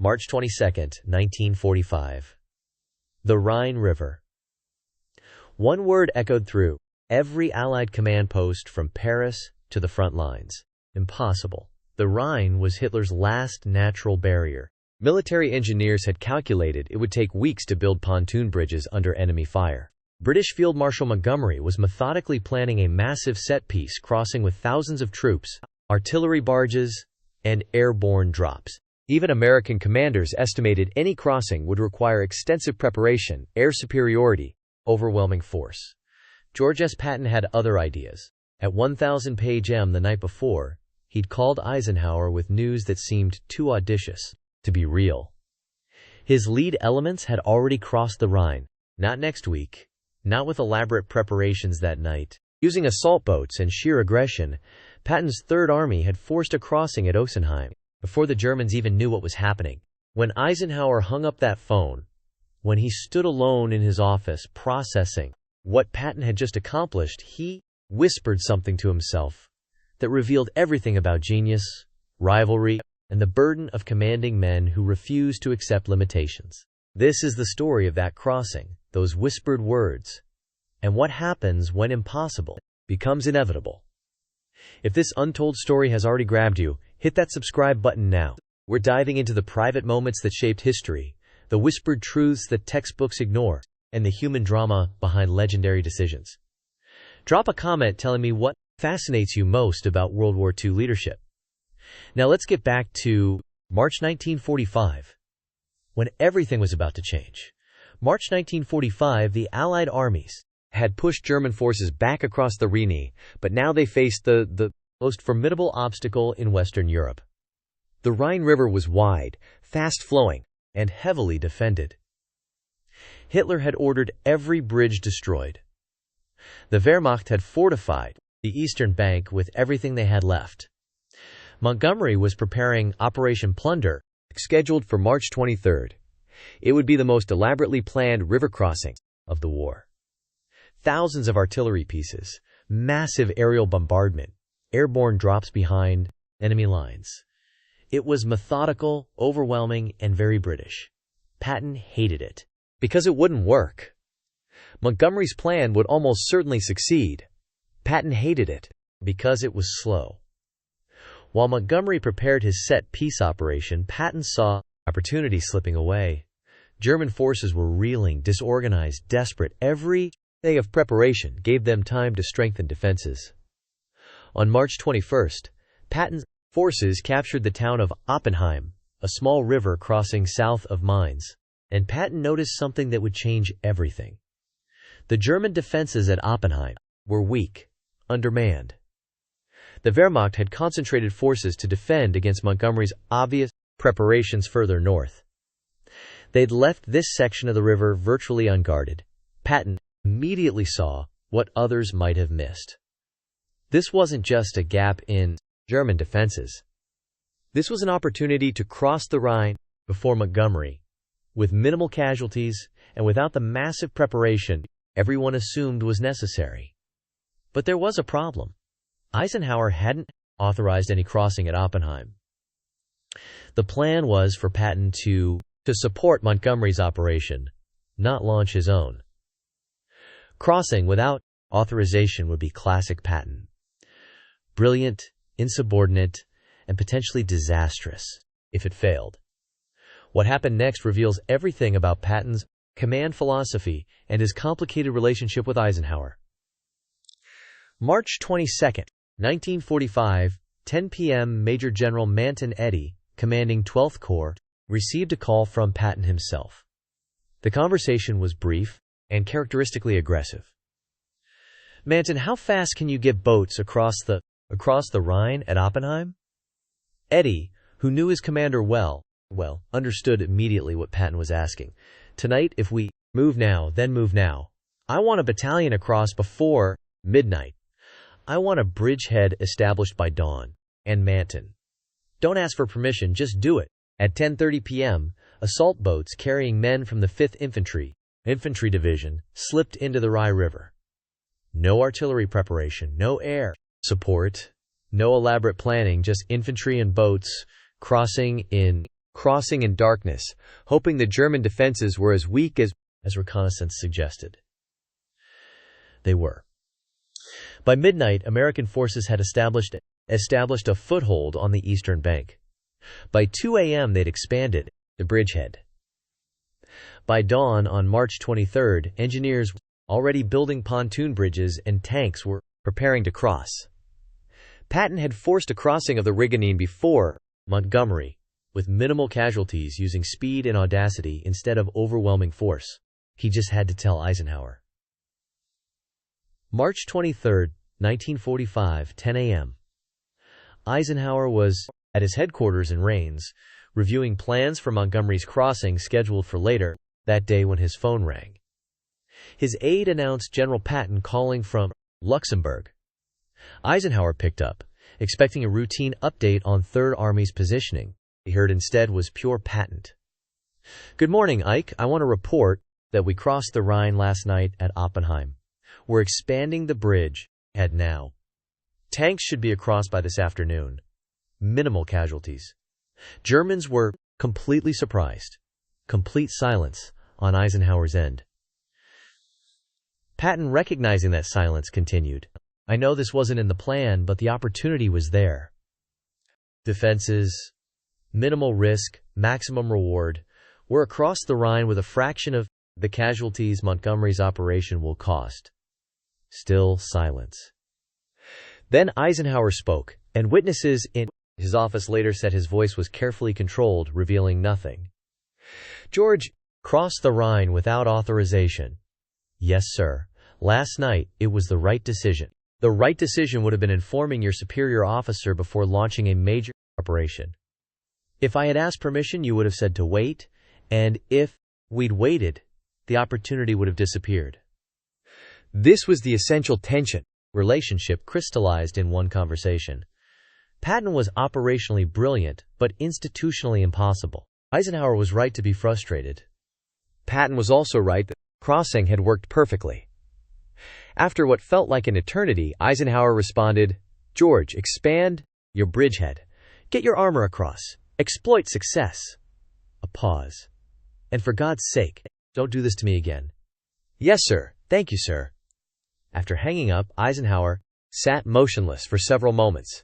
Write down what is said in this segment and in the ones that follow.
March 22, 1945. The Rhine River. One word echoed through every Allied command post from Paris to the front lines. Impossible. The Rhine was Hitler's last natural barrier. Military engineers had calculated it would take weeks to build pontoon bridges under enemy fire. British Field Marshal Montgomery was methodically planning a massive set-piece crossing with thousands of troops, artillery barges, and airborne drops. Even American commanders estimated any crossing would require extensive preparation, air superiority, overwhelming force. George S. Patton had other ideas. At 1000 p.m. the night before, he'd called Eisenhower with news that seemed too audacious to be real. His lead elements had already crossed the Rhine. Not next week, not with elaborate preparations that night. Using assault boats and sheer aggression, Patton's Third Army had forced a crossing at Eisenhower before the Germans even knew what was happening. When Eisenhower hung up that phone, when he stood alone in his office processing what Patton had just accomplished, he whispered something to himself that revealed everything about genius, rivalry, and the burden of commanding men who refused to accept limitations. This is the story of that crossing, those whispered words, and what happens when impossible becomes inevitable. If this untold story has already grabbed you, hit that subscribe button now. We're diving into the private moments that shaped history, the whispered truths that textbooks ignore, and the human drama behind legendary decisions. Drop a comment telling me what fascinates you most about World War II leadership. Now let's get back to March 1945, when everything was about to change. March 1945, the Allied armies had pushed German forces back across the Rhine, but now they faced the most formidable obstacle in Western Europe. The Rhine River was wide, fast-flowing, and heavily defended. Hitler had ordered every bridge destroyed. The Wehrmacht had fortified the eastern bank with everything they had left. Montgomery was preparing Operation Plunder, scheduled for March 23rd. It would be the most elaborately planned river crossing of the war. Thousands of artillery pieces, massive aerial bombardment, airborne drops behind enemy lines. It was methodical, overwhelming, and very British. Patton hated it because it wouldn't work. Montgomery's plan would almost certainly succeed. Patton hated it because it was slow. While Montgomery prepared his set-piece operation, Patton saw opportunity slipping away. German forces were reeling, disorganized, desperate. Every day of preparation gave them time to strengthen defenses. On March 21st, Patton's forces captured the town of Oppenheim, a small river crossing south of Mainz, and Patton noticed something that would change everything. The German defenses at Oppenheim were weak, undermanned. The Wehrmacht had concentrated forces to defend against Montgomery's obvious preparations further north. They'd left this section of the river virtually unguarded. Patton immediately saw what others might have missed. This wasn't just a gap in German defenses. This was an opportunity to cross the Rhine before Montgomery, with minimal casualties and without the massive preparation everyone assumed was necessary. But there was a problem. Eisenhower hadn't authorized any crossing at Oppenheim. The plan was for Patton to support Montgomery's operation, not launch his own. Crossing without authorization would be classic Patton. Brilliant, insubordinate, and potentially disastrous if it failed. What happened next reveals everything about Patton's command philosophy and his complicated relationship with Eisenhower. March 22, 1945, 10 p.m. Major General Manton Eddy, commanding 12th Corps, received a call from Patton himself. The conversation was brief and characteristically aggressive. "Manton, how fast can you get boats across the Rhine at Oppenheim?" Eddy, who knew his commander well, understood immediately what Patton was asking. "Tonight, if we move now, then move now. I want a battalion across before midnight. I want a bridgehead established by dawn." And Manton, "Don't ask for permission, just do it." At 10:30 p.m., assault boats carrying men from the 5th Infantry Division slipped into the Rhine River. No artillery preparation, no air support, no elaborate planning, just infantry and boats crossing in crossing in darkness, hoping the German defenses were as weak as reconnaissance suggested. They were. By midnight, American forces had established a foothold on the eastern bank. By 2 a.m. they'd expanded the bridgehead. By dawn on March 23rd, engineers were already building pontoon bridges and tanks were preparing to cross. Patton had forced a crossing of the Rhine before Montgomery, with minimal casualties, using speed and audacity instead of overwhelming force. He just had to tell Eisenhower. March 23, 1945, 10 a.m. Eisenhower was at his headquarters in Rheims, reviewing plans for Montgomery's crossing scheduled for later that day when his phone rang. His aide announced General Patton calling from Luxembourg. Eisenhower picked up, expecting a routine update on Third Army's positioning. He heard instead was pure patent. "Good morning, Ike. I want to report that we crossed the Rhine last night at Oppenheim. We're expanding the bridge ahead now. Tanks should be across by this afternoon. Minimal casualties." Germans were completely surprised. Complete silence on Eisenhower's end. Patton, recognizing that silence, continued, "I know this wasn't in the plan, but the opportunity was there. Defenses, minimal risk, maximum reward. We're across the Rhine with a fraction of the casualties Montgomery's operation will cost." Still silence. Then Eisenhower spoke, and witnesses in his office later said his voice was carefully controlled, revealing nothing. "George crossed the Rhine without authorization." "Yes, sir. Last night, it was the right decision. The right decision would have been informing your superior officer before launching a major operation. If I had asked permission, you would have said to wait, and if we'd waited, the opportunity would have disappeared." This was the essential tension relationship crystallized in one conversation. Patton was operationally brilliant, but institutionally impossible. Eisenhower was right to be frustrated. Patton was also right that crossing had worked perfectly. After what felt like an eternity, Eisenhower responded, "George, expand your bridgehead. Get your armor across. Exploit success." A pause. "And for God's sake, don't do this to me again." "Yes, sir. Thank you, sir." After hanging up, Eisenhower sat motionless for several moments.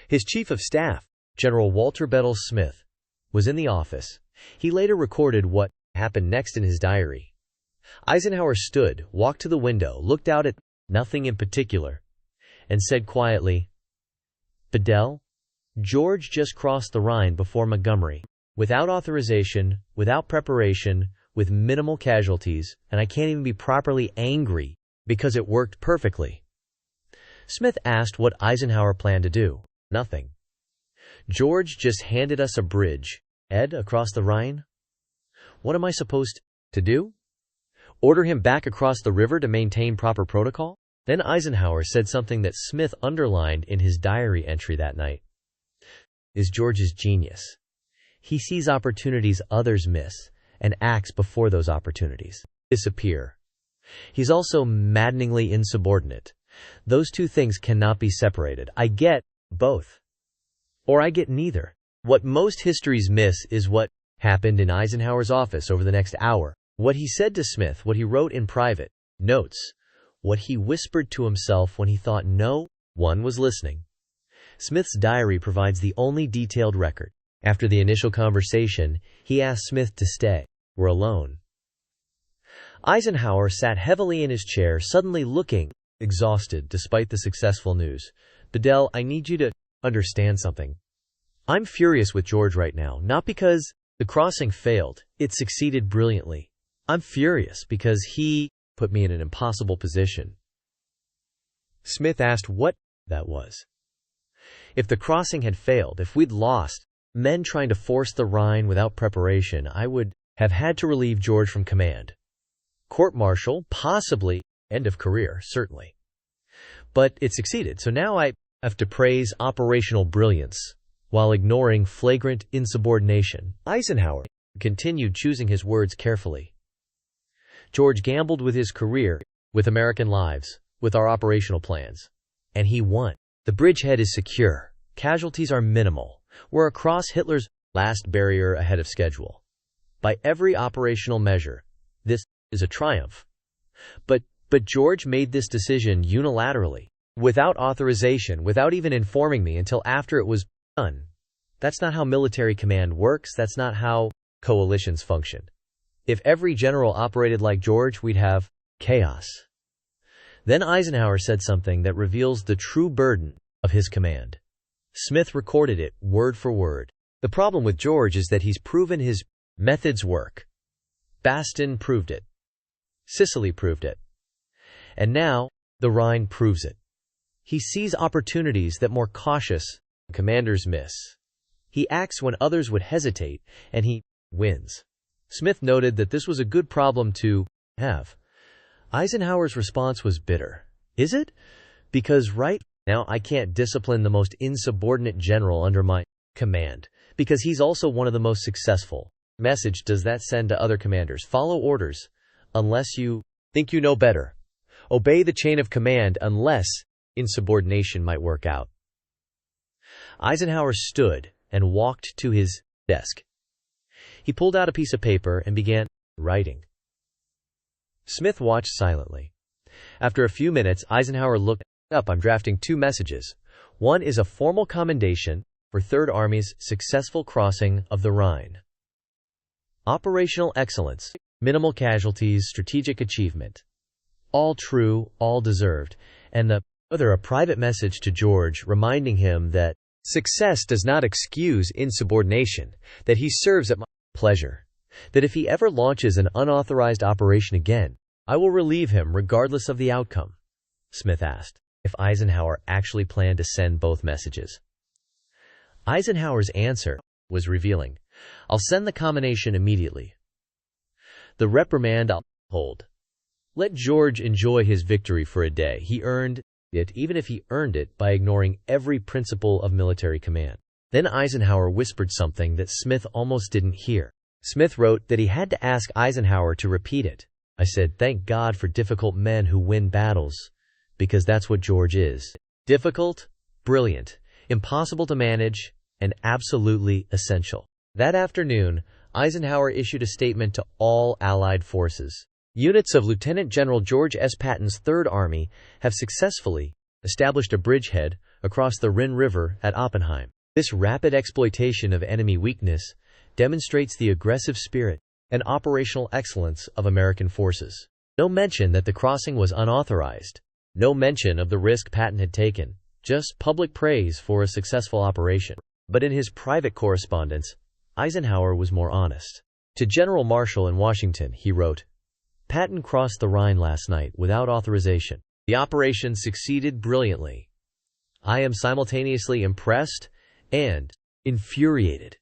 His chief of staff, General Walter Bedell Smith, was in the office. He later recorded what happened next in his diary. Eisenhower stood, walked to the window, looked out at nothing in particular, and said quietly, "Bedell, George just crossed the Rhine before Montgomery, without authorization, without preparation, with minimal casualties, and I can't even be properly angry because it worked perfectly." Smith asked what Eisenhower planned to do. "Nothing. George just handed us a bridge, Ed, across the Rhine. What am I supposed to do? Order him back across the river to maintain proper protocol?" Then Eisenhower said something that Smith underlined in his diary entry that night. "Is George's genius. He sees opportunities others miss and acts before those opportunities disappear. He's also maddeningly insubordinate. Those two things cannot be separated. I get both. Or I get neither." What most histories miss is what happened in Eisenhower's office over the next hour. What he said to Smith, what he wrote in private notes, what he whispered to himself when he thought no one was listening. Smith's diary provides the only detailed record. After the initial conversation, he asked Smith to stay. "We're alone." Eisenhower sat heavily in his chair, suddenly looking exhausted despite the successful news. "Bedell, I need you to understand something. I'm furious with George right now, not because the crossing failed. It succeeded brilliantly. I'm furious because he put me in an impossible position." Smith asked what that was. "If the crossing had failed, if we'd lost men trying to force the Rhine without preparation, I would have had to relieve George from command. Court-martial, possibly, end of career, certainly. But it succeeded, so now I have to praise operational brilliance while ignoring flagrant insubordination." Eisenhower continued, choosing his words carefully. "George gambled with his career, with American lives, with our operational plans. And he won. The bridgehead is secure. Casualties are minimal. We're across Hitler's last barrier ahead of schedule. By every operational measure, this is a triumph. But George made this decision unilaterally, without authorization, without even informing me until after it was done. That's not how military command works. That's not how coalitions function. If every general operated like George, we'd have chaos. Then Eisenhower said something that reveals the true burden of his command. Smith recorded it word for word. The problem with George is that he's proven his methods work. Baston proved it. Sicily proved it. And now, the Rhine proves it. He sees opportunities that more cautious commanders miss. He acts when others would hesitate, and he wins. Smith noted that this was a good problem to have. Eisenhower's response was bitter. Is it? Because right now I can't discipline the most insubordinate general under my command, because he's also one of the most successful. Message does that send to other commanders? Follow orders, unless you think you know better. Obey the chain of command unless insubordination might work out. Eisenhower stood and walked to his desk. He pulled out a piece of paper and began writing. Smith watched silently. After a few minutes, Eisenhower looked up. I'm drafting 2 messages. One is a formal commendation for Third Army's successful crossing of the Rhine. Operational excellence, minimal casualties, strategic achievement. All true, all deserved. And the other, a private message to George reminding him that success does not excuse insubordination, that he serves at my pleasure, that if he ever launches an unauthorized operation again, I will relieve him regardless of the outcome. Smith asked if Eisenhower actually planned to send both messages. Eisenhower's answer was revealing. I'll send the combination immediately. The reprimand I'll hold. Let George enjoy his victory for a day. He earned it, even if he earned it by ignoring every principle of military command. Then Eisenhower whispered something that Smith almost didn't hear. Smith wrote that he had to ask Eisenhower to repeat it. I said, thank God for difficult men who win battles, because that's what George is. Difficult, brilliant, impossible to manage, and absolutely essential. That afternoon, Eisenhower issued a statement to all Allied forces. Units of Lieutenant General George S. Patton's Third Army have successfully established a bridgehead across the Rhine River at Oppenheim. This rapid exploitation of enemy weakness demonstrates the aggressive spirit and operational excellence of American forces. No mention that the crossing was unauthorized. No mention of the risk Patton had taken. Just public praise for a successful operation. But in his private correspondence, Eisenhower was more honest. To General Marshall in Washington, he wrote, Patton crossed the Rhine last night without authorization. The operation succeeded brilliantly. I am simultaneously impressed and infuriated.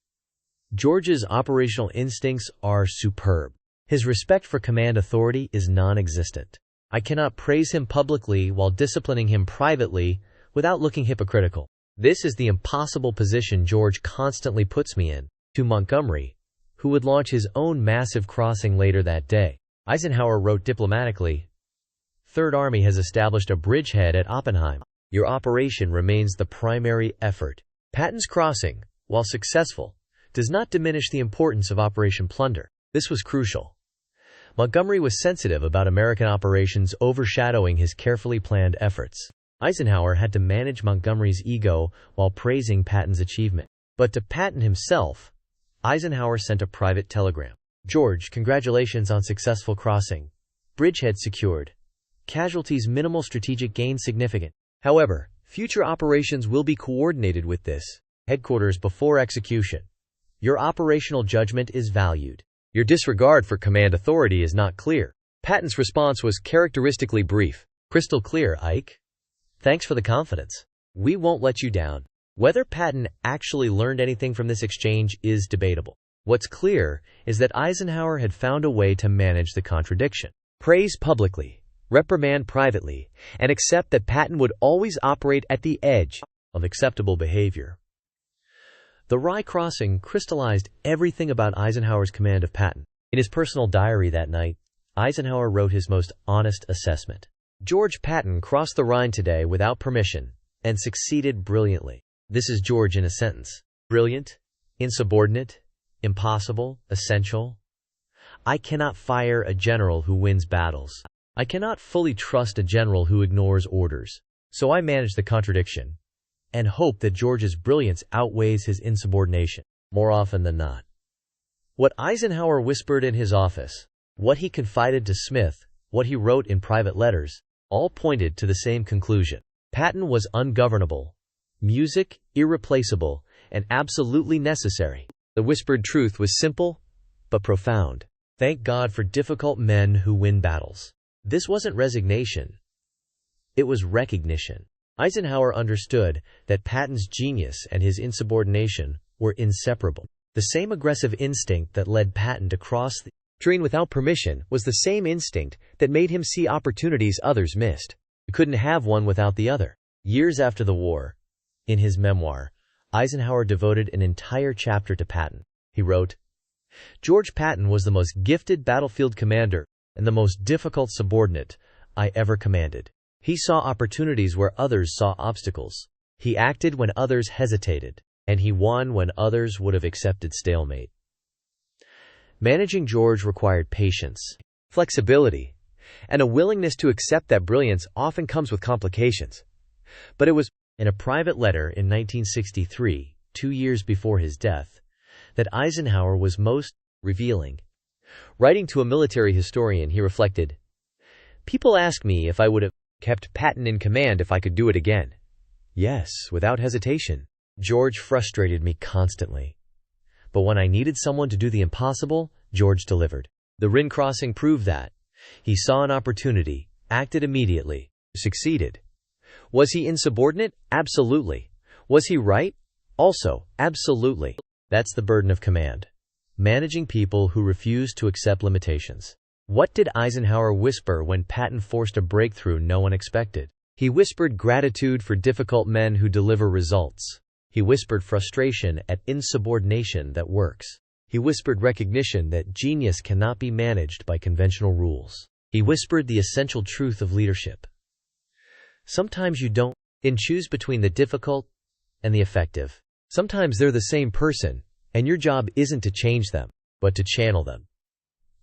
George's operational instincts are superb. His respect for command authority is non-existent. I cannot praise him publicly while disciplining him privately without looking hypocritical. This is the impossible position George constantly puts me in. To Montgomery, who would launch his own massive crossing later that day, Eisenhower wrote diplomatically, Third Army has established a bridgehead at Oppenheim. Your operation remains the primary effort. Patton's crossing, while successful, does not diminish the importance of Operation Plunder. This was crucial. Montgomery was sensitive about American operations overshadowing his carefully planned efforts. Eisenhower had to manage Montgomery's ego while praising Patton's achievement. But to Patton himself, Eisenhower sent a private telegram. George, congratulations on successful crossing. Bridgehead secured. Casualties minimal, strategic gain significant. However, future operations will be coordinated with this. Headquarters before execution. Your operational judgment is valued. Your disregard for command authority is not clear. Patton's response was characteristically brief. Crystal clear, Ike. Thanks for the confidence. We won't let you down. Whether Patton actually learned anything from this exchange is debatable. What's clear is that Eisenhower had found a way to manage the contradiction. Praise publicly, reprimand privately, and accept that Patton would always operate at the edge of acceptable behavior. The Rhine crossing crystallized everything about Eisenhower's command of Patton. In his personal diary that night, Eisenhower wrote his most honest assessment. George Patton crossed the Rhine today without permission and succeeded brilliantly. This is George in a sentence. Brilliant, insubordinate, impossible, essential. I cannot fire a general who wins battles. I cannot fully trust a general who ignores orders. So I manage the contradiction and hope that George's brilliance outweighs his insubordination, more often than not. What Eisenhower whispered in his office, what he confided to Smith, what he wrote in private letters, all pointed to the same conclusion. Patton was ungovernable, music irreplaceable, and absolutely necessary. The whispered truth was simple, but profound. Thank God for difficult men who win battles. This wasn't resignation. It was recognition. Eisenhower understood that Patton's genius and his insubordination were inseparable. The same aggressive instinct that led Patton to cross the train without permission was the same instinct that made him see opportunities others missed. You couldn't have one without the other. Years after the war, in his memoir, Eisenhower devoted an entire chapter to Patton. He wrote, "George Patton was the most gifted battlefield commander and the most difficult subordinate I ever commanded. He saw opportunities where others saw obstacles. He acted when others hesitated, and he won when others would have accepted stalemate." Managing George required patience, flexibility, and a willingness to accept that brilliance often comes with complications. But it was in a private letter in 1963, 2 years before his death, that Eisenhower was most revealing. Writing to a military historian, he reflected, "People ask me if I would have kept Patton in command if I could do it again. Yes, without hesitation. George frustrated me constantly. But when I needed someone to do the impossible, George delivered." The Rhine crossing proved that. He saw an opportunity, acted immediately, succeeded. Was he insubordinate? Absolutely. Was he right? Also, absolutely. That's the burden of command. Managing people who refuse to accept limitations. What did Eisenhower whisper when Patton forced a breakthrough no one expected? He whispered gratitude for difficult men who deliver results. He whispered frustration at insubordination that works. He whispered recognition that genius cannot be managed by conventional rules. He whispered the essential truth of leadership. Sometimes you don't choose between the difficult and the effective. Sometimes they're the same person, and your job isn't to change them, but to channel them.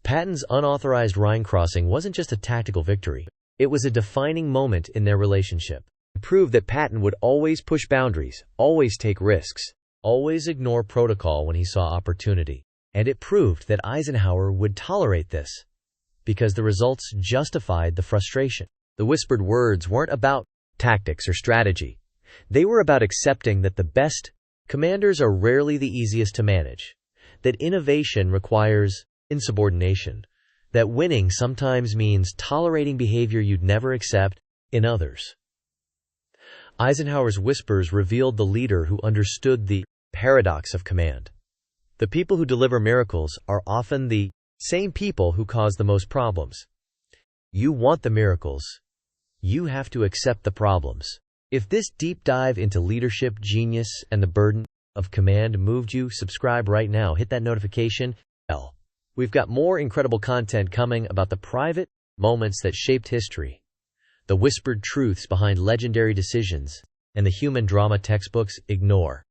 Patton's unauthorized Rhine crossing wasn't just a tactical victory. It was a defining moment in their relationship. It proved that Patton would always push boundaries, always take risks, always ignore protocol when he saw opportunity. And it proved that Eisenhower would tolerate this, because the results justified the frustration. The whispered words weren't about tactics or strategy. They were about accepting that the best commanders are rarely the easiest to manage, that innovation requires insubordination, that winning sometimes means tolerating behavior you'd never accept in others. Eisenhower's whispers revealed the leader who understood the paradox of command. The people who deliver miracles are often the same people who cause the most problems. You want the miracles. You have to accept the problems. If this deep dive into leadership, genius, and the burden of command moved you, subscribe right now. Hit that notification bell. We've got more incredible content coming about the private moments that shaped history, the whispered truths behind legendary decisions, and the human drama textbooks ignore.